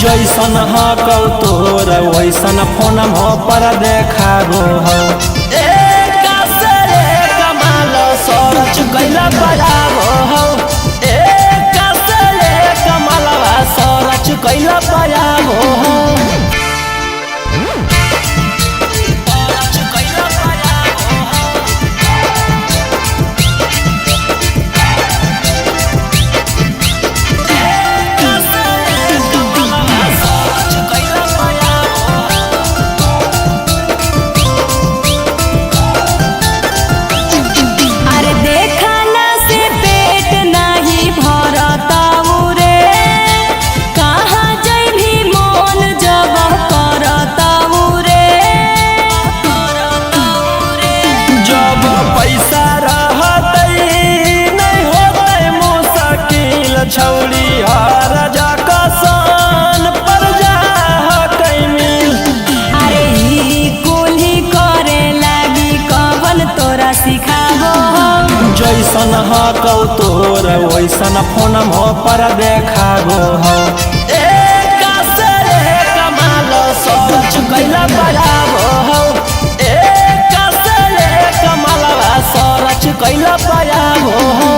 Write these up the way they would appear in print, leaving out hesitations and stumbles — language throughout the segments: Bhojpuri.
जैसन हकौ तोर वैसन फोन पर देखाबो हो। कमाल सरच कैला बजाबो हो। कमालवा सरच कैला बजाबो हो। छौड़ी राजा कसन पर जा कैमिल। अरे कुली करे लागी कवन तोरा सिखाबो। जैसन हकौ तोर वैसन फोन पर देखाबो हो। कमाल सरच कैला बजाबो हो। कमालवा सरच कैला बजाबो हो।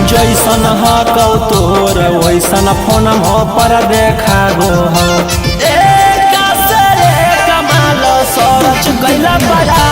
जैसन हकौ तोर वैसन फोन पर देखाबो हो। कमाल सरच कैला बजा